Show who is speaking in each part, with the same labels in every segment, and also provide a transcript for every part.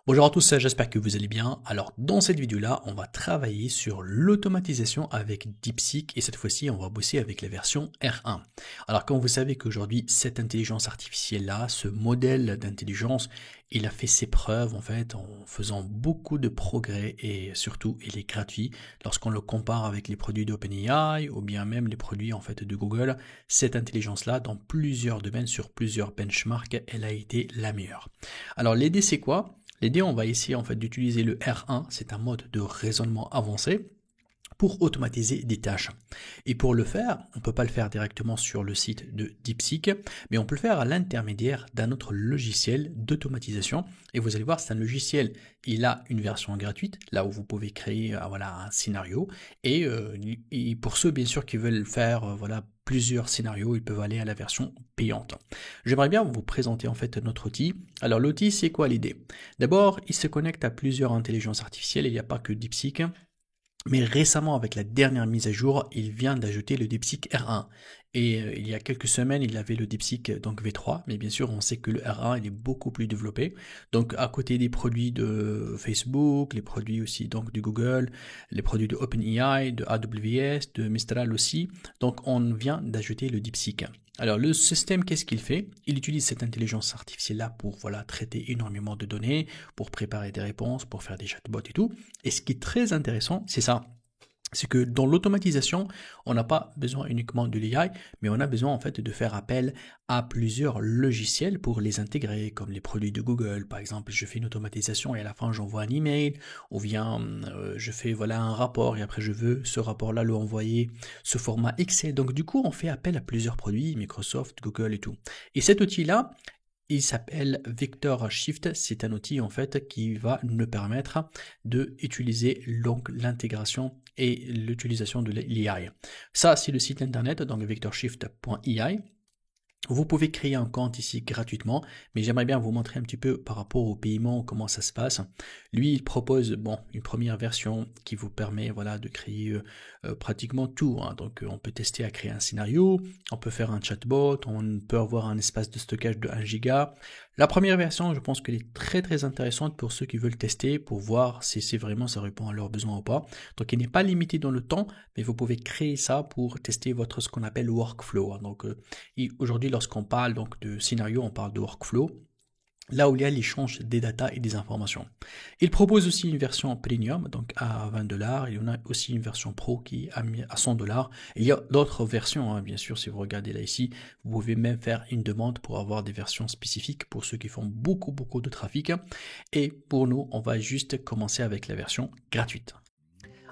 Speaker 1: Bonjour à tous, j'espère que vous allez bien. Alors dans cette vidéo-là, on va travailler sur l'automatisation avec DeepSeek et cette fois-ci, on va bosser avec la version R1. Alors comme vous savez qu'aujourd'hui, cette intelligence artificielle-là, ce modèle d'intelligence, il a fait ses preuves en fait en faisant beaucoup de progrès et surtout, il est gratuit. Lorsqu'on le compare avec les produits d'OpenAI ou bien même les produits en fait de Google, cette intelligence-là, dans plusieurs domaines, sur plusieurs benchmarks, elle a été la meilleure. Alors l'idée c'est quoi? L'idée, on va essayer en fait d'utiliser le R1, c'est un mode de raisonnement avancé pour automatiser des tâches. Et pour le faire, on ne peut pas le faire directement sur le site de DeepSeek, mais on peut le faire à l'intermédiaire d'un autre logiciel d'automatisation. Et vous allez voir, c'est un logiciel, il a une version gratuite, là où vous pouvez créer voilà, un scénario. Et pour ceux bien sûr qui veulent faire voilà, plusieurs scénarios, ils peuvent aller à la version payante. J'aimerais bien vous présenter en fait notre outil. Alors l'outil, c'est quoi l'idée? D'abord, il se connecte à plusieurs intelligences artificielles, il n'y a pas que DeepSeek. Mais récemment, avec la dernière mise à jour, il vient d'ajouter le DeepSeek R1. Et il y a quelques semaines, il avait le DeepSeek donc V3, mais bien sûr, on sait que le R1 il est beaucoup plus développé. Donc, à côté des produits de Facebook, les produits aussi donc de Google, les produits de OpenAI, de AWS, de Mistral aussi. Donc, on vient d'ajouter le DeepSeek. Alors, le système, qu'est-ce qu'il fait? Il utilise cette intelligence artificielle-là pour voilà, traiter énormément de données, pour préparer des réponses, pour faire des chatbots et tout. Et ce qui est très intéressant, c'est ça. C'est que dans l'automatisation, on n'a pas besoin uniquement de l'AI, mais on a besoin en fait de faire appel à plusieurs logiciels pour les intégrer, comme les produits de Google. Par exemple, je fais une automatisation et à la fin j'envoie un email, ou bien je fais voilà un rapport et après je veux ce rapport-là le envoyer sous format Excel. Donc du coup, on fait appel à plusieurs produits, Microsoft, Google et tout. Et cet outil-là, il s'appelle Vector Shift, c'est un outil en fait qui va nous permettre de utiliser donc l'intégration et l'utilisation de l'AI. Ça c'est le site internet, donc vectorshift.ai. Vous pouvez créer un compte ici gratuitement, mais j'aimerais bien vous montrer un petit peu par rapport au paiement, comment ça se passe. Lui, il propose une première version qui vous permet voilà, de créer pratiquement tout. Hein. Donc on peut tester à créer un scénario, on peut faire un chatbot, on peut avoir un espace de stockage de 1 giga. La première version, je pense qu'elle est très très intéressante pour ceux qui veulent tester, pour voir si vraiment ça répond à leurs besoins ou pas. Donc il n'est pas limité dans le temps, mais vous pouvez créer ça pour tester votre ce qu'on appelle workflow. Hein. Donc aujourd'hui, lorsqu'on parle donc de scénario, on parle de workflow, là où il y a l'échange des datas et des informations. Il propose aussi une version premium, donc à $20. Il y en a aussi une version pro qui est à $100. Il y a d'autres versions, hein, bien sûr, si vous regardez là ici, vous pouvez même faire une demande pour avoir des versions spécifiques pour ceux qui font beaucoup de trafic. Et pour nous, on va juste commencer avec la version gratuite.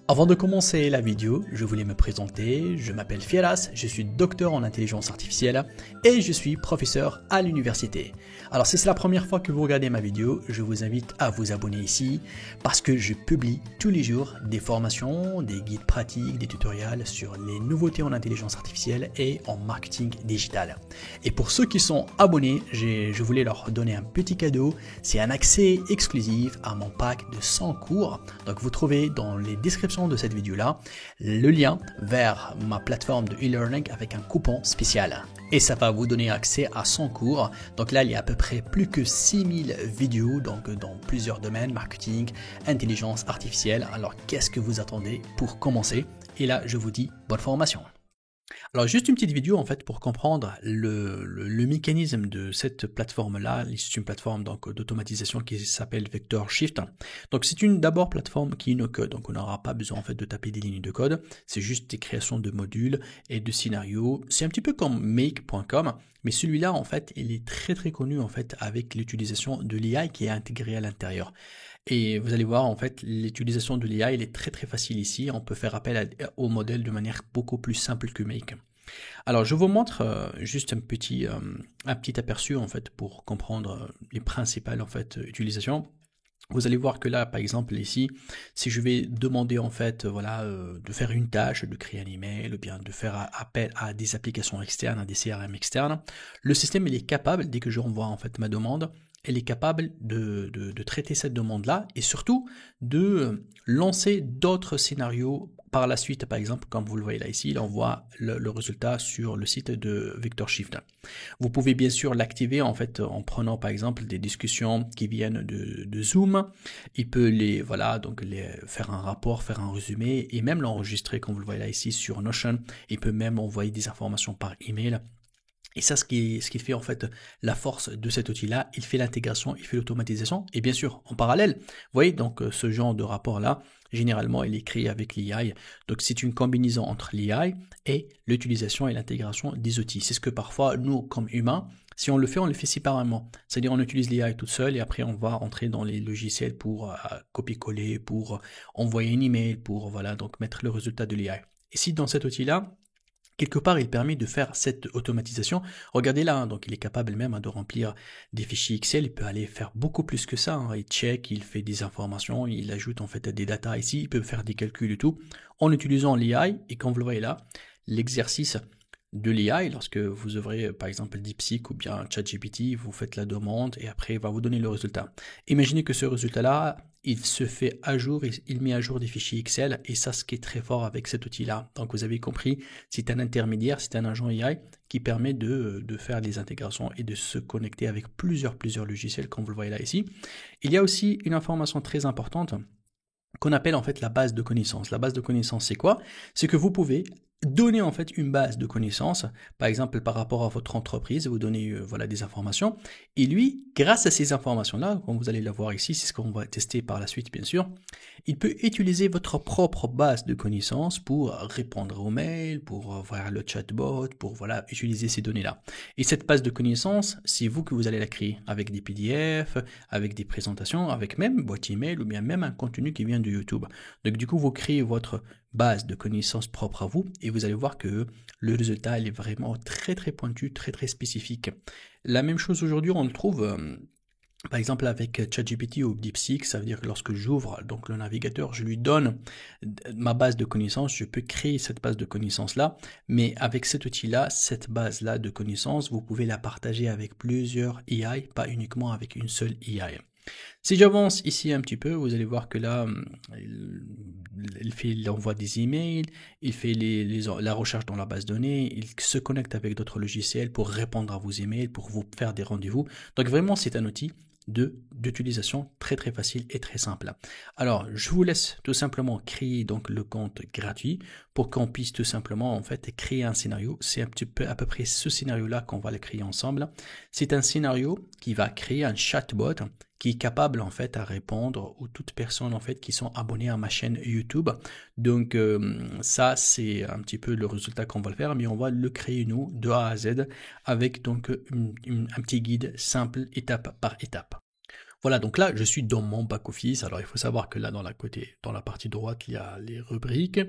Speaker 1: Avant de commencer la vidéo, je voulais me présenter, je m'appelle Fieras, je suis docteur en intelligence artificielle et je suis professeur à l'université. Alors si c'est la première fois que vous regardez ma vidéo, je vous invite à vous abonner ici parce que je publie tous les jours des formations, des guides pratiques, des tutoriels sur les nouveautés en intelligence artificielle et en marketing digital. Et pour ceux qui sont abonnés, je voulais leur donner un petit cadeau, c'est un accès exclusif à mon pack de 100 cours. Donc vous trouvez dans les descriptions de cette vidéo là le lien vers ma plateforme de e-learning avec un coupon spécial et ça va vous donner accès à 100 cours. Donc là il y a à peu près plus que 6000 vidéos donc dans plusieurs domaines, marketing, intelligence artificielle. Alors qu'est-ce que vous attendez pour commencer? Et là je vous dis bonne formation. Alors juste une petite vidéo en fait pour comprendre le mécanisme de cette plateforme-là. C'est une plateforme donc d'automatisation qui s'appelle Vector Shift. Donc c'est une d'abord plateforme qui est no code, donc on n'aura pas besoin en fait de taper des lignes de code. C'est juste des créations de modules et de scénarios. C'est un petit peu comme make.com, mais celui-là en fait il est très connu en fait avec l'utilisation de l'AI qui est intégrée à l'intérieur. Et vous allez voir, en fait, l'utilisation de l'IA, elle est très facile ici. On peut faire appel au modèle de manière beaucoup plus simple que Make. Alors, je vous montre juste un petit aperçu, en fait, pour comprendre les principales, en fait, utilisations. Vous allez voir que là, par exemple, ici, si je vais demander, en fait, voilà, de faire une tâche, de créer un email, ou bien de faire appel à des applications externes, à des CRM externes, le système, il est capable, dès que je renvoie, en fait, ma demande, elle est capable de traiter cette demande-là et surtout de lancer d'autres scénarios par la suite. Par exemple, comme vous le voyez là ici, là on voit le résultat sur le site de Victor Shift. Vous pouvez bien sûr l'activer en fait en prenant par exemple des discussions qui viennent de Zoom. Il peut les faire un rapport, faire un résumé et même l'enregistrer comme vous le voyez là ici sur Notion. Il peut même envoyer des informations par email. Et ça, ce qui fait en fait la force de cet outil-là, il fait l'intégration, il fait l'automatisation, et bien sûr, en parallèle, vous voyez, donc ce genre de rapport-là, généralement, il est créé avec l'AI. Donc c'est une combinaison entre l'AI et l'utilisation et l'intégration des outils. C'est ce que parfois, nous, comme humains, si on le fait séparément. C'est-à-dire on utilise l'AI toute seule et après on va entrer dans les logiciels pour copier-coller, pour envoyer un email, pour donc mettre le résultat de l'AI. Ici, dans cet outil-là, quelque part, il permet de faire cette automatisation. Regardez là, donc il est capable même de remplir des fichiers Excel. Il peut aller faire beaucoup plus que ça. Il check, il fait des informations, il ajoute en fait des datas ici. Il peut faire des calculs et tout en utilisant l'AI. Et comme vous le voyez là, l'exercice de l'AI, lorsque vous ouvrez par exemple DeepSeek ou bien ChatGPT, vous faites la demande et après il va vous donner le résultat. Imaginez que ce résultat-là, il se fait à jour, il met à jour des fichiers Excel et ça, ce qui est très fort avec cet outil-là. Donc vous avez compris, c'est un intermédiaire, c'est un agent AI qui permet de faire des intégrations et de se connecter avec plusieurs logiciels comme vous le voyez là ici. Il y a aussi une information très importante qu'on appelle en fait la base de connaissances. La base de connaissances, c'est quoi? C'est que vous pouvez donner en fait une base de connaissances, par exemple par rapport à votre entreprise, vous donnez des informations, et lui, grâce à ces informations-là, comme vous allez la voir ici, c'est ce qu'on va tester par la suite bien sûr, il peut utiliser votre propre base de connaissances pour répondre aux mails, pour voir le chatbot, pour utiliser ces données-là. Et cette base de connaissances, c'est vous que vous allez la créer avec des PDF, avec des présentations, avec même boîte email ou bien même un contenu qui vient de YouTube. Donc du coup, vous créez votre base de connaissances propre à vous et vous allez voir que le résultat il est vraiment très pointu, très spécifique. La même chose aujourd'hui, on le trouve par exemple avec ChatGPT ou DeepSeek. Ça veut dire que lorsque j'ouvre donc le navigateur, je lui donne ma base de connaissances, je peux créer cette base de connaissances là, mais avec cet outil là, cette base là de connaissances, vous pouvez la partager avec plusieurs AI, pas uniquement avec une seule AI. Si j'avance ici un petit peu, vous allez voir que là, il envoie des emails, il fait la recherche dans la base de données, il se connecte avec d'autres logiciels pour répondre à vos emails, pour vous faire des rendez-vous. Donc vraiment, c'est un outil d'utilisation très facile et très simple. Alors, je vous laisse tout simplement créer donc le compte gratuit pour qu'on puisse tout simplement en fait créer un scénario. C'est un petit peu à peu près ce scénario-là qu'on va le créer ensemble. C'est un scénario qui va créer un chatbot qui est capable en fait à répondre aux toutes personnes en fait qui sont abonnées à ma chaîne YouTube. Donc ça c'est un petit peu le résultat qu'on va le faire, mais on va le créer nous de A à Z avec donc un petit guide simple étape par étape. Voilà, donc là je suis dans mon back office. Alors il faut savoir que là dans la partie droite il y a les rubriques.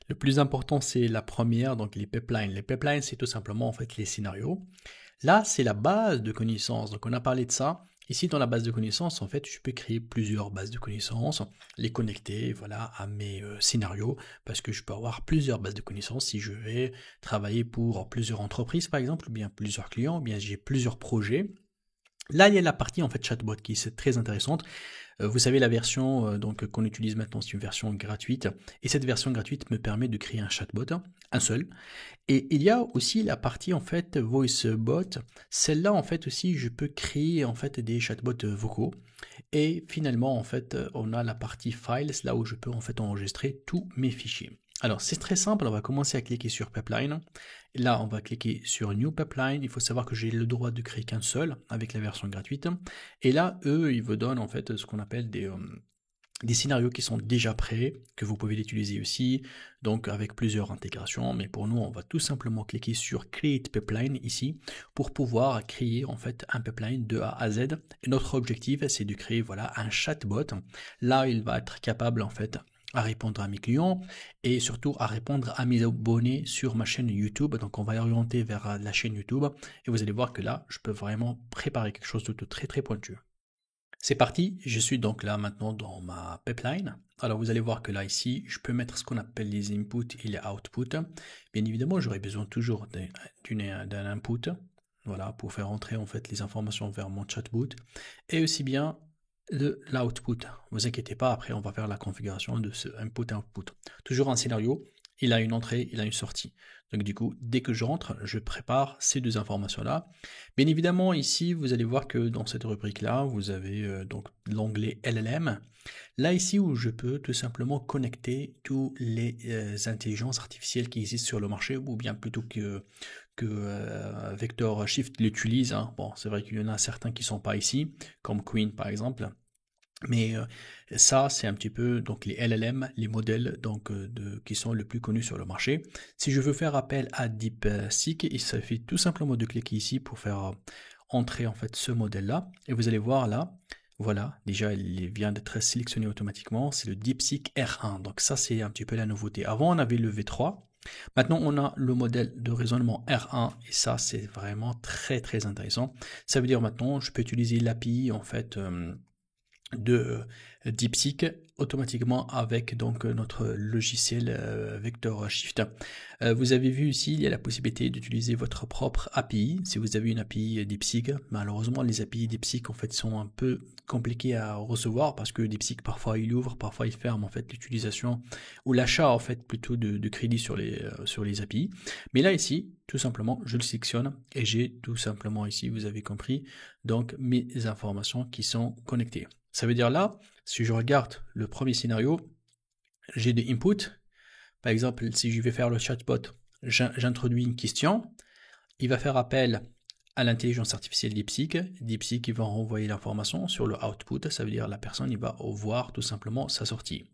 Speaker 1: Le plus important c'est la première, donc les pipelines. Les pipelines c'est tout simplement en fait les scénarios. Là c'est la base de connaissances, donc on a parlé de ça. Ici, dans la base de connaissances, en fait, je peux créer plusieurs bases de connaissances, les connecter, à mes scénarios, parce que je peux avoir plusieurs bases de connaissances si je vais travailler pour plusieurs entreprises, par exemple, ou bien plusieurs clients, ou bien j'ai plusieurs projets. Là, il y a la partie en fait chatbot qui est très intéressante. Vous savez, la version donc qu'on utilise maintenant, c'est une version gratuite. Et cette version gratuite me permet de créer un chatbot, un seul. Et il y a aussi la partie en fait VoiceBot. Celle-là en fait aussi, je peux créer en fait des chatbots vocaux. Et finalement en fait, on a la partie Files, là où je peux en fait enregistrer tous mes fichiers. Alors c'est très simple, on va commencer à cliquer sur Pipeline. Là on va cliquer sur New Pipeline. Il faut savoir que j'ai le droit de créer qu'un seul avec la version gratuite. Et là eux ils vous donnent en fait ce qu'on appelle des scénarios qui sont déjà prêts, que vous pouvez l'utiliser aussi, donc avec plusieurs intégrations, mais pour nous, on va tout simplement cliquer sur Create Pipeline ici, pour pouvoir créer en fait un pipeline de A à Z. Et notre objectif, c'est de créer un chatbot. Là, il va être capable en fait à répondre à mes clients et surtout à répondre à mes abonnés sur ma chaîne YouTube. Donc on va orienter vers la chaîne YouTube et vous allez voir que là, je peux vraiment préparer quelque chose de très pointu. C'est parti, je suis donc là maintenant dans ma pipeline. Alors vous allez voir que là ici, je peux mettre ce qu'on appelle les inputs et les outputs. Bien évidemment, j'aurai besoin toujours d'un input. voilà, pour faire entrer en fait les informations vers mon chatbot, et aussi bien de l'output. Vous inquiétez pas, après on va faire la configuration de ce input-output. Toujours un scénario, il a une entrée, il a une sortie. Donc du coup, dès que je rentre, je prépare ces deux informations-là. Bien évidemment, ici, vous allez voir que dans cette rubrique-là, vous avez donc l'onglet LLM. Là, ici, où je peux tout simplement connecter tous les intelligences artificielles qui existent sur le marché, ou bien plutôt que Vector Shift l'utilise. Hein. Bon, c'est vrai qu'il y en a certains qui ne sont pas ici, comme Queen par exemple. Mais ça, c'est un petit peu donc les LLM, les modèles donc qui sont les plus connus sur le marché. Si je veux faire appel à DeepSeek, il suffit tout simplement de cliquer ici pour faire entrer en fait ce modèle-là. Et vous allez voir là, voilà, déjà il vient d'être sélectionné automatiquement. C'est le DeepSeek R1. Donc ça, c'est un petit peu la nouveauté. Avant, on avait le V3. Maintenant, on a le modèle de raisonnement R1 et ça, c'est vraiment très très intéressant. Ça veut dire maintenant, je peux utiliser l'API en fait de DeepSeek automatiquement avec donc notre logiciel Vector Shift. Vous avez vu ici, il y a la possibilité d'utiliser votre propre API. Si vous avez une API DeepSeek, malheureusement les API DeepSeek en fait sont un peu compliquées à recevoir parce que DeepSeek parfois il ouvre, parfois il ferme en fait l'utilisation ou l'achat en fait plutôt de crédit sur les API. Mais là ici, tout simplement, je le sélectionne et j'ai tout simplement ici, vous avez compris, donc mes informations qui sont connectées. Ça veut dire là, si je regarde le premier scénario, j'ai des inputs. Par exemple, si je vais faire le chatbot, j'introduis une question. Il va faire appel à l'intelligence artificielle DeepSeek. DeepSeek, il va renvoyer l'information sur le output. Ça veut dire la personne, il va voir tout simplement sa sortie.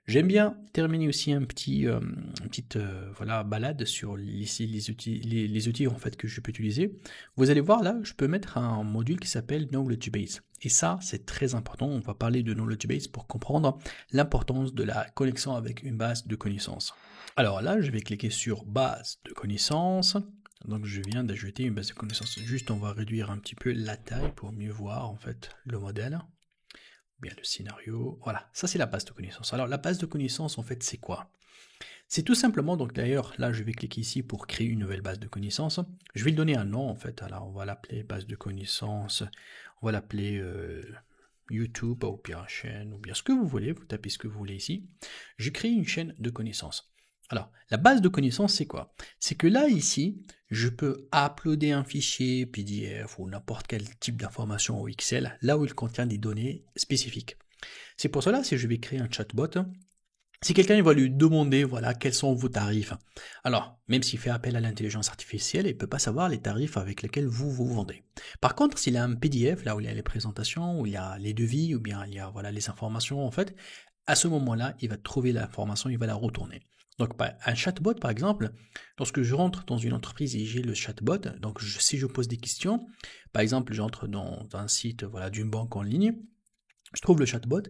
Speaker 1: J'aime bien terminer aussi une petite voilà, balade sur ici les outils en fait que je peux utiliser. Vous allez voir là, je peux mettre un module qui s'appelle Knowledge Base. Et ça, c'est très important. On va parler de Knowledge Base pour comprendre l'importance de la connexion avec une base de connaissances. Alors là, je vais cliquer sur base de connaissances. Donc je viens d'ajouter une base de connaissances. Juste, on va réduire un petit peu la taille pour mieux voir en fait le modèle. Bien le scénario, voilà, ça c'est la base de connaissances. Alors la base de connaissances en fait c'est quoi? C'est tout simplement, donc d'ailleurs là je vais cliquer ici pour créer une nouvelle base de connaissances. Je vais lui donner un nom en fait, alors on va l'appeler base de connaissances, on va l'appeler YouTube ou bien chaîne ou bien ce que vous voulez, vous tapez ce que vous voulez ici. Je crée une chaîne de connaissances. Alors, la base de connaissances, c'est quoi? C'est que là, ici, je peux uploader un fichier PDF ou n'importe quel type d'information au Excel, là où il contient des données spécifiques. C'est pour cela, si je vais créer un chatbot, si quelqu'un va lui demander, voilà, quels sont vos tarifs, alors, même s'il fait appel à l'intelligence artificielle, il ne peut pas savoir les tarifs avec lesquels vous vendez. Par contre, s'il a un PDF, là où il y a les présentations, où il y a les devis, ou bien il y a voilà, les informations, en fait, à ce moment-là, il va trouver l'information, il va la retourner. Donc, un chatbot, par exemple, lorsque je rentre dans une entreprise et j'ai le chatbot, donc si je pose des questions, par exemple, j'entre dans un site voilà, d'une banque en ligne, je trouve le chatbot.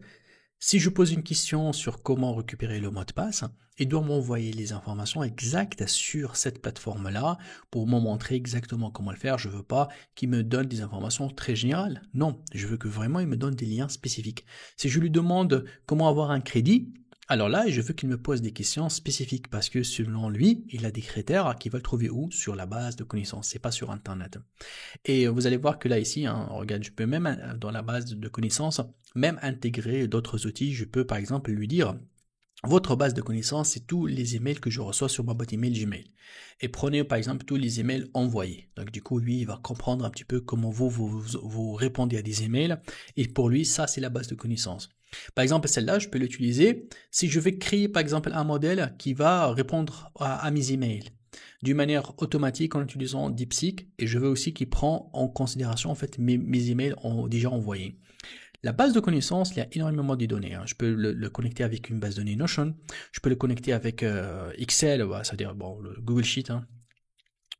Speaker 1: Si je pose une question sur comment récupérer le mot de passe, il doit m'envoyer les informations exactes sur cette plateforme-là pour me montrer exactement comment le faire. Je ne veux pas qu'il me donne des informations très générales. Non, je veux que vraiment il me donne des liens spécifiques. Si je lui demande comment avoir un crédit, alors là, je veux qu'il me pose des questions spécifiques parce que selon lui, il a des critères qu'il va le trouver où? Sur la base de connaissances, c'est pas sur Internet. Et vous allez voir que là, ici, hein, regarde, je peux même, dans la base de connaissances, même intégrer d'autres outils. Je peux, par exemple, lui dire, votre base de connaissances, c'est tous les emails que je reçois sur ma boîte email Gmail. Et prenez, par exemple, tous les emails envoyés. Donc, du coup, lui, il va comprendre un petit peu comment vous répondez à des emails. Et pour lui, ça, c'est la base de connaissances. Par exemple, celle-là, je peux l'utiliser si je vais créer, par exemple, un modèle qui va répondre à mes emails d'une manière automatique en utilisant DeepSeek, et je veux aussi qu'il prend en considération en fait mes emails déjà envoyés. La base de connaissances, il y a énormément de données. Hein. Je peux le connecter avec une base de données Notion, je peux le connecter avec Excel, c'est-à-dire bon, le Google Sheet. Hein.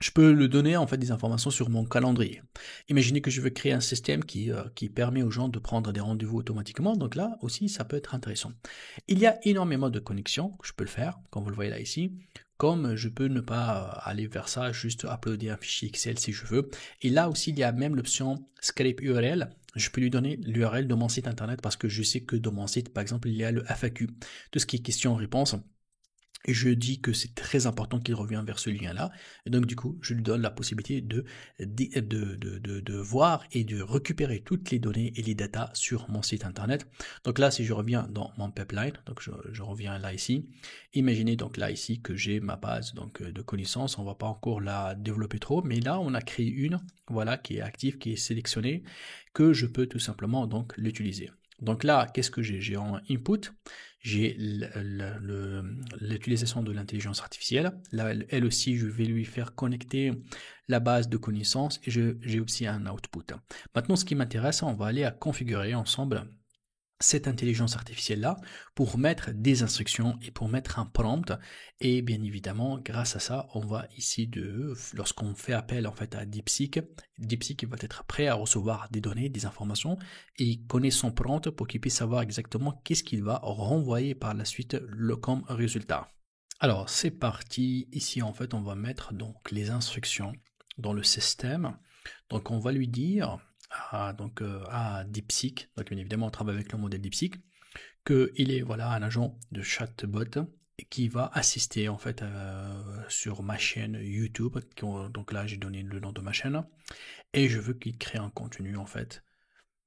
Speaker 1: Je peux le donner en fait des informations sur mon calendrier. Imaginez que je veux créer un système qui permet aux gens de prendre des rendez-vous automatiquement. Donc là aussi, ça peut être intéressant. Il y a énormément de connexions, je peux le faire, comme vous le voyez là ici. Comme je peux ne pas aller vers ça, juste uploader un fichier Excel si je veux. Et là aussi, il y a même l'option Scrape URL. Je peux lui donner l'URL de mon site internet parce que je sais que dans mon site, par exemple, il y a le FAQ. Tout ce qui est questions-réponses. Et je dis que c'est très important qu'il revienne vers ce lien-là. Et donc, du coup, je lui donne la possibilité de voir et de récupérer toutes les données et les datas sur mon site internet. Donc là, si je reviens dans mon pipeline, donc je reviens là ici. Imaginez donc là ici que j'ai ma base donc de connaissances. On va pas encore la développer trop, mais là, on a créé une, voilà, qui est active, qui est sélectionnée, que je peux tout simplement donc l'utiliser. Donc là, qu'est-ce que j'ai? J'ai en input, j'ai l'utilisation de l'intelligence artificielle. Là, elle aussi, je vais lui faire connecter la base de connaissances et j'ai aussi un output. Maintenant, ce qui m'intéresse, on va aller à configurer ensemble cette intelligence artificielle-là pour mettre des instructions et pour mettre un prompt. Et bien évidemment, grâce à ça, on va ici, lorsqu'on fait appel en fait à DeepSeek, DeepSeek va être prêt à recevoir des données, des informations, et il connaît son prompt pour qu'il puisse savoir exactement qu'est-ce qu'il va renvoyer par la suite comme résultat. Alors, c'est parti. Ici, en fait, on va mettre donc les instructions dans le système. Donc, on va lui dire à DeepSeek, donc bien évidemment on travaille avec le modèle DeepSeek, qu'il est voilà un agent de chatbot qui va assister en fait sur ma chaîne YouTube. Donc là j'ai donné le nom de ma chaîne et je veux qu'il crée un contenu en fait.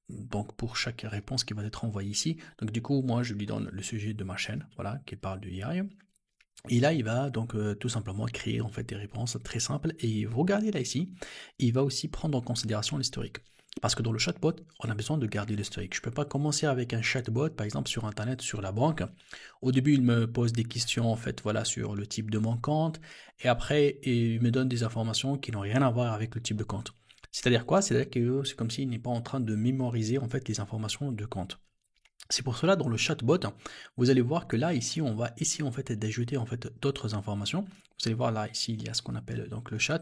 Speaker 1: Donc pour chaque réponse qui va être envoyée ici. Donc du coup moi je lui donne le sujet de ma chaîne, voilà, qui parle de AI. Et là, il va donc tout simplement créer en fait des réponses très simples. Et vous regardez là ici, il va aussi prendre en considération l'historique. Parce que dans le chatbot, on a besoin de garder l'historique. Je ne peux pas commencer avec un chatbot, par exemple sur Internet, sur la banque. Au début, il me pose des questions en fait, voilà, sur le type de mon compte. Et après, il me donne des informations qui n'ont rien à voir avec le type de compte. C'est-à-dire quoi? C'est-à-dire que c'est comme s'il n'est pas en train de mémoriser en fait les informations de compte. C'est pour cela, dans le chatbot, vous allez voir que là, ici, on va essayer en fait d'ajouter en fait d'autres informations. Vous allez voir là, ici, il y a ce qu'on appelle donc le chat.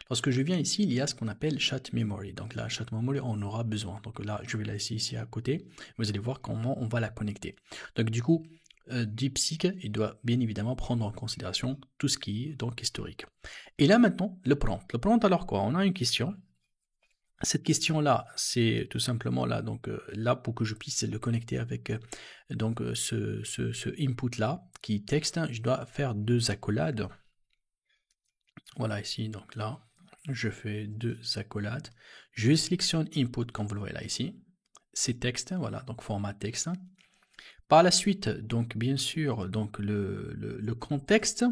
Speaker 1: Lorsque je viens ici, il y a ce qu'on appelle chat memory. Donc là, chat memory, on aura besoin. Donc là, je vais la laisser ici à côté. Vous allez voir comment on va la connecter. Donc du coup, DeepSeek, il doit bien évidemment prendre en considération tout ce qui est donc historique. Et là maintenant, le prompt. Le prompt, alors quoi? On a une question. Cette question-là, c'est tout simplement là, donc là pour que je puisse le connecter avec donc ce input-là qui texte, je dois faire deux accolades. Voilà ici, donc là, je fais deux accolades. Je sélectionne input comme vous le voyez là ici. C'est texte, voilà, donc format texte. Par la suite, donc bien sûr, donc le contexte.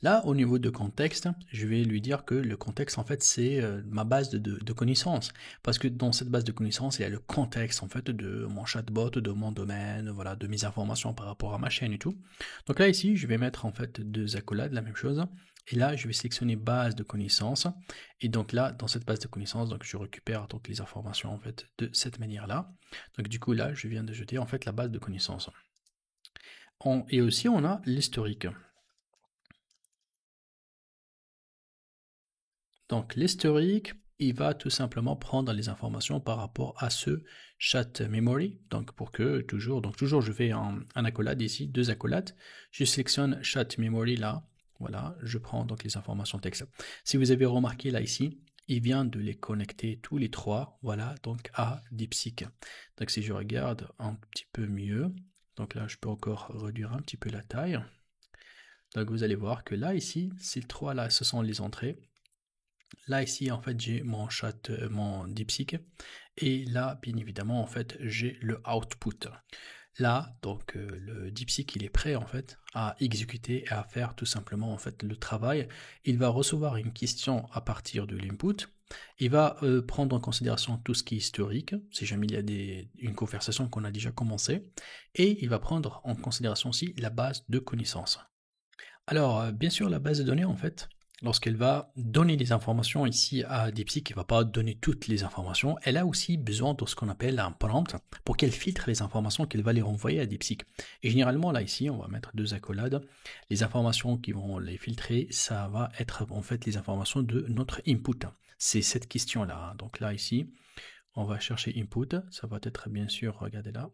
Speaker 1: Là, au niveau de contexte, je vais lui dire que le contexte, en fait, c'est ma base de connaissances. Parce que dans cette base de connaissances, il y a le contexte, en fait, de mon chatbot, de mon domaine, voilà, de mes informations par rapport à ma chaîne et tout. Donc là, ici, je vais mettre, en fait, deux accolades, la même chose. Et là, je vais sélectionner base de connaissances. Et donc là, dans cette base de connaissances, donc je récupère donc les informations, en fait, de cette manière-là. Donc du coup, là, je viens d'ajouter, en fait, la base de connaissances. Et aussi, on a l'historique. Donc l'historique, il va tout simplement prendre les informations par rapport à ce chat memory. Donc pour que toujours je fais un accolade ici, deux accolades. Je sélectionne chat memory là. Voilà, je prends donc les informations texte. Si vous avez remarqué là ici, il vient de les connecter tous les trois, voilà, donc à DeepSeek. Donc si je regarde un petit peu mieux, donc là je peux encore réduire un petit peu la taille. Donc vous allez voir que là ici, ces trois là, ce sont les entrées. Là ici en fait j'ai mon chat, mon DeepSeek et là bien évidemment en fait j'ai le output. Là donc le DeepSeek il est prêt en fait à exécuter et à faire tout simplement en fait le travail. Il va recevoir une question à partir de l'input. Il va prendre en considération tout ce qui est historique, si jamais il y a une conversation qu'on a déjà commencé, et il va prendre en considération aussi la base de connaissances. Alors, bien sûr, la base de données, en fait, lorsqu'elle va donner des informations ici à DeepSeek, elle ne va pas donner toutes les informations, elle a aussi besoin de ce qu'on appelle un prompt pour qu'elle filtre les informations qu'elle va les renvoyer à DeepSeek. Et généralement, là, ici, on va mettre deux accolades. Les informations qui vont les filtrer, ça va être en fait les informations de notre input. C'est cette question-là. Donc là, ici, on va chercher input. Ça va être bien sûr, regardez là.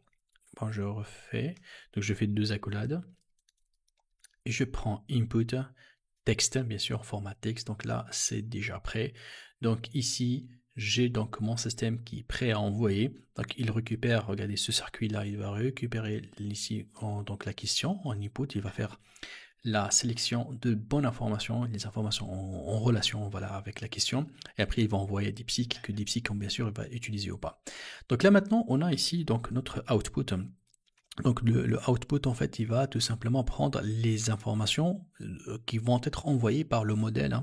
Speaker 1: Bon, je refais. Donc je fais deux accolades. Et je prends input texte, bien sûr, format texte. Donc là, c'est déjà prêt. Donc ici, j'ai donc mon système qui est prêt à envoyer. Donc il récupère, regardez ce circuit-là, il va récupérer ici donc la question en input, il va faire la sélection de bonnes informations, les informations en relation voilà, avec la question, et après il va envoyer DeepSeek, que DeepSeek bien sûr il va utiliser ou pas. Donc là maintenant on a ici donc notre output. Donc le output en fait il va tout simplement prendre les informations qui vont être envoyées par le modèle.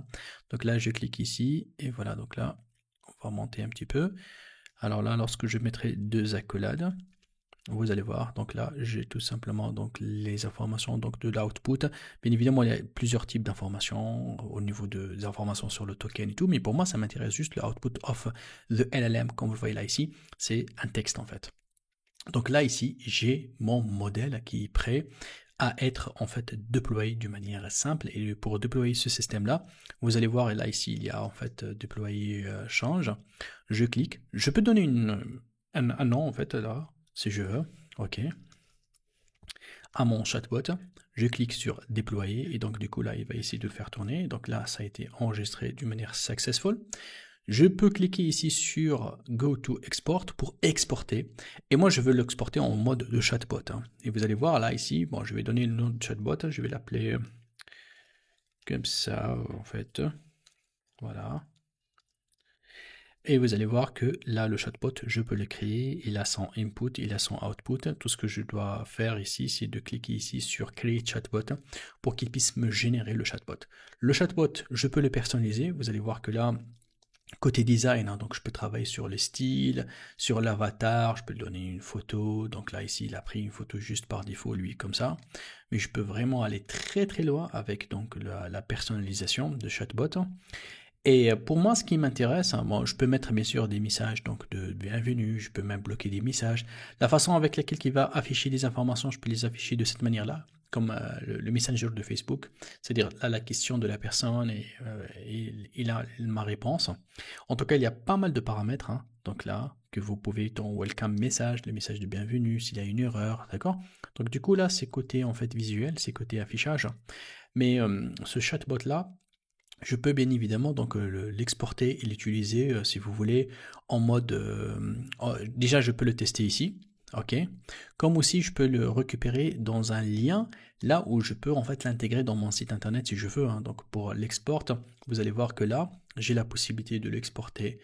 Speaker 1: Donc là je clique ici et voilà, donc là on va monter un petit peu. Alors là lorsque je mettrai deux accolades, vous allez voir, donc là j'ai tout simplement donc les informations donc de l'output. Bien évidemment il y a plusieurs types d'informations au niveau des informations sur le token et tout, mais pour moi ça m'intéresse juste le output of the LLM, comme vous le voyez là ici, c'est un texte en fait. Donc là ici j'ai mon modèle qui est prêt à être en fait déployé d'une manière simple, et pour déployer ce système là, vous allez voir, et là ici il y a en fait déployer change, je clique, je peux donner un nom en fait là si je veux, ok, à mon chatbot, je clique sur déployer et donc du coup là il va essayer de faire tourner, donc là ça a été enregistré d'une manière successful. Je peux cliquer ici sur Go to Export pour exporter. Et moi, je veux l'exporter en mode de chatbot. Et vous allez voir là, ici, bon, je vais donner le nom de chatbot. Je vais l'appeler comme ça, en fait. Voilà. Et vous allez voir que là, le chatbot, je peux le créer. Il a son input, il a son output. Tout ce que je dois faire ici, c'est de cliquer ici sur Create Chatbot pour qu'il puisse me générer le chatbot. Le chatbot, je peux le personnaliser. Vous allez voir que là, côté design, donc je peux travailler sur les styles, sur l'avatar, je peux lui donner une photo, donc là ici il a pris une photo juste par défaut lui comme ça, mais je peux vraiment aller très très loin avec donc la personnalisation de chatbot. Et pour moi ce qui m'intéresse, bon, je peux mettre bien sûr des messages donc de bienvenue, je peux même bloquer des messages, la façon avec laquelle il va afficher des informations, je peux les afficher de cette manière là, comme le Messenger de Facebook, c'est-à-dire là la question de la personne et il a ma réponse. En tout cas, il y a pas mal de paramètres, donc là, que vous pouvez, ton welcome message, le message de bienvenue, s'il y a une erreur, d'accord? Donc du coup là, c'est côté en fait visuel, c'est côté affichage. Mais ce chatbot là, je peux bien évidemment donc l'exporter et l'utiliser si vous voulez en mode déjà je peux le tester ici, ok, comme aussi je peux le récupérer dans un lien là où je peux en fait l'intégrer dans mon site internet si je veux, donc pour l'export vous allez voir que là j'ai la possibilité de l'exporter,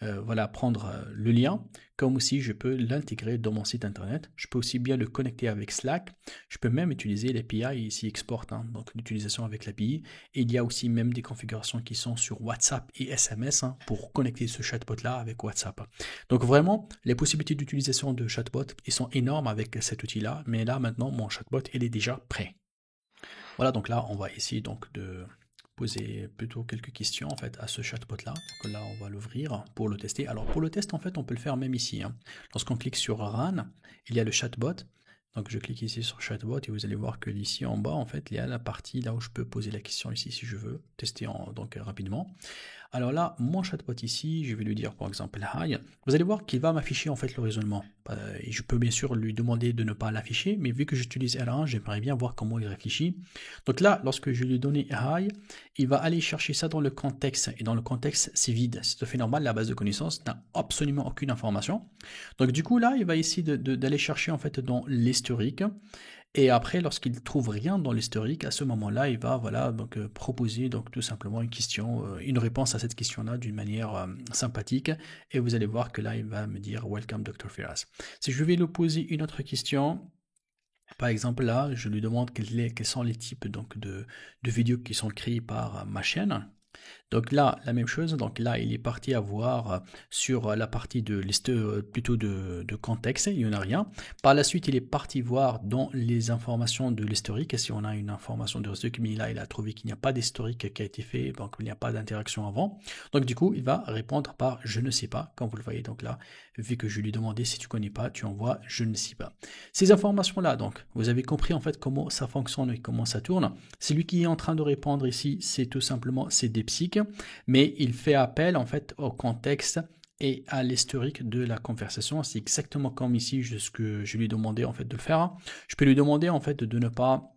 Speaker 1: voilà, prendre le lien, comme aussi je peux l'intégrer dans mon site internet. Je peux aussi bien le connecter avec Slack, je peux même utiliser l'API ici export, donc l'utilisation avec l'API, et il y a aussi même des configurations qui sont sur WhatsApp et SMS pour connecter ce chatbot là avec WhatsApp. Donc vraiment les possibilités d'utilisation de chatbot ils sont énormes avec cet outil là, mais là maintenant mon chatbot il est déjà prêt. Voilà, donc là on va essayer donc de poser plutôt quelques questions en fait à ce chatbot là. Donc là on va l'ouvrir pour le tester. Alors pour le test en fait on peut le faire même ici. Lorsqu'on clique sur Run, il y a le chatbot. Donc je clique ici sur chatbot et vous allez voir que ici en bas en fait il y a la partie là où je peux poser la question ici si je veux tester donc rapidement. Alors là mon chatbot ici je vais lui dire par exemple hi. Vous allez voir qu'il va m'afficher en fait le raisonnement. Et je peux bien sûr lui demander de ne pas l'afficher, mais vu que j'utilise R1 j'aimerais bien voir comment il réfléchit. Donc là lorsque je lui donne hi, il va aller chercher ça dans le contexte, et dans le contexte c'est vide, c'est tout à fait normal, la base de connaissances n'a absolument aucune information. Donc du coup là il va essayer d'aller chercher en fait dans l'historique, et après lorsqu'il trouve rien dans l'historique, à ce moment là il va voilà donc proposer donc tout simplement une question, une réponse à cette question là d'une manière sympathique, et vous allez voir que là il va me dire welcome Dr. Firas. Si je vais lui poser une autre question, par exemple là, je lui demande quels sont les types donc de vidéos qui sont créées par ma chaîne. Donc là, la même chose, donc là il est parti à voir sur la partie de liste, plutôt de contexte, il n'y en a rien. Par la suite, il est parti voir dans les informations de l'historique, si on a une information de l'historique, mais là il a trouvé qu'il n'y a pas d'historique qui a été fait, donc il n'y a pas d'interaction avant. Donc du coup, il va répondre par je ne sais pas, comme vous le voyez. Donc là, vu que je lui ai demandé si tu connais pas, tu envoies je ne sais pas. Ces informations-là, donc, vous avez compris en fait comment ça fonctionne et comment ça tourne. Celui qui est en train de répondre ici, c'est tout simplement c'est DeepSeek, mais il fait appel en fait au contexte et à l'historique de la conversation. C'est exactement comme ici ce que je lui ai demandé en fait de le faire. Je peux lui demander en fait de ne pas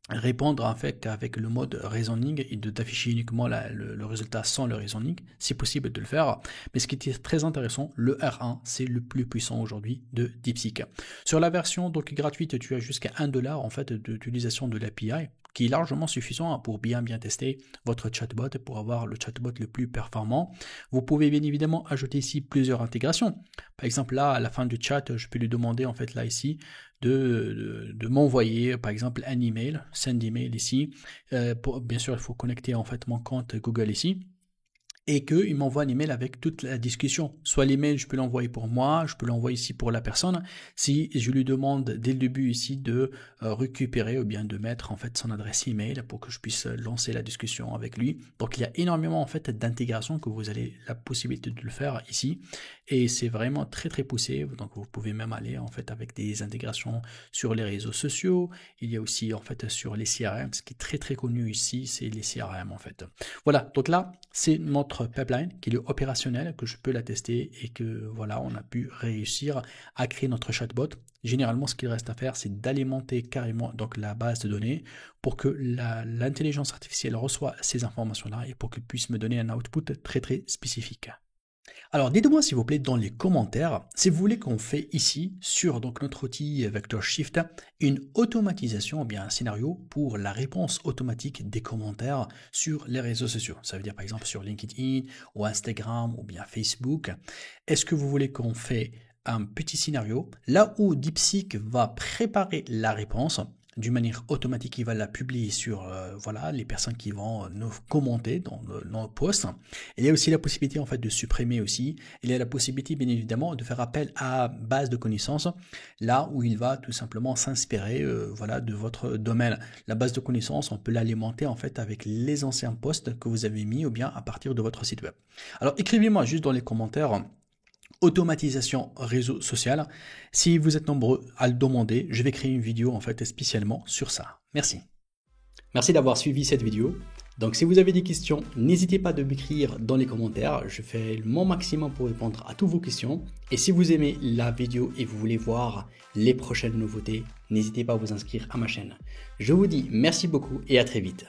Speaker 1: répondre en fait qu'avec le mode reasoning et d'afficher uniquement le résultat sans le reasoning, c'est possible de le faire. Mais ce qui est très intéressant, le R1, c'est le plus puissant aujourd'hui de DeepSeek. Sur la version donc gratuite, tu as jusqu'à $1 en fait d'utilisation de l'API, qui est largement suffisant pour bien tester votre chatbot, pour avoir le chatbot le plus performant. Vous pouvez bien évidemment ajouter ici plusieurs intégrations. Par exemple là, à la fin du chat, je peux lui demander en fait là ici de m'envoyer par exemple un email, send email ici. Bien sûr, il faut connecter en fait mon compte Google ici. Et qu'il m'envoie un email avec toute la discussion. Soit l'email, je peux l'envoyer pour moi, je peux l'envoyer ici pour la personne. Si je lui demande dès le début ici de récupérer ou bien de mettre en fait son adresse email pour que je puisse lancer la discussion avec lui. Donc il y a énormément en fait d'intégration que vous avez la possibilité de le faire ici. Et c'est vraiment très poussé. Donc vous pouvez même aller en fait avec des intégrations sur les réseaux sociaux. Il y a aussi en fait sur les CRM. Ce qui est très connu ici, c'est les CRM en fait. Voilà, donc là, c'est notre pipeline qui est opérationnel, que je peux la tester et que voilà, on a pu réussir à créer notre chatbot. Généralement, ce qu'il reste à faire, c'est d'alimenter carrément donc la base de données pour que l'intelligence artificielle reçoive ces informations-là et pour qu'elle puisse me donner un output très spécifique. Alors dites-moi s'il vous plaît dans les commentaires si vous voulez qu'on fait ici sur donc notre outil Vector Shift une automatisation ou bien un scénario pour la réponse automatique des commentaires sur les réseaux sociaux. Ça veut dire par exemple sur LinkedIn ou Instagram ou bien Facebook. Est-ce que vous voulez qu'on fait un petit scénario là où DeepSeek va préparer la réponse d'une manière automatique, il va la publier sur voilà, les personnes qui vont nous commenter dans nos posts. Il y a aussi la possibilité en fait de supprimer aussi. Il y a la possibilité bien évidemment de faire appel à base de connaissances, là où il va tout simplement s'inspirer voilà, de votre domaine. La base de connaissances, on peut l'alimenter en fait avec les anciens posts que vous avez mis ou bien à partir de votre site web. Alors écrivez-moi juste dans les commentaires automatisation réseau social. Si vous êtes nombreux à le demander, je vais créer une vidéo en fait spécialement sur ça. Merci. Merci d'avoir suivi cette vidéo. Donc si vous avez des questions, n'hésitez pas de m'écrire dans les commentaires. Je fais mon maximum pour répondre à toutes vos questions. Et si vous aimez la vidéo et vous voulez voir les prochaines nouveautés, n'hésitez pas à vous inscrire à ma chaîne. Je vous dis merci beaucoup et à très vite.